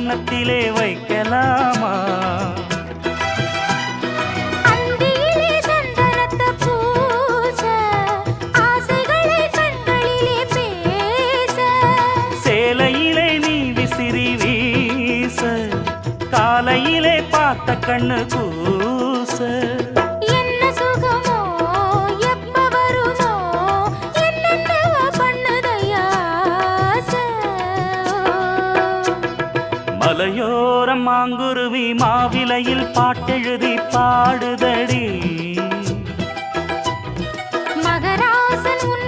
கன்னத்திலே வைக்கலாமா? அந்தியிலே சந்தனத்தை பூச, ஆசைகளை கண்களிலே பேச, சேலையிலே நீ விசிறி வீச, காலையிலே பார்த்த கண்ணு கூச. என்ன சுகமோ எப்ப வருமோ, என்னென்னவோ பண்ணுதையா ஆசை. மலையோரம் மாங்குருவி மாவிலையில் பாட்டெழுதி பாடுதடி. மகராசன் உன்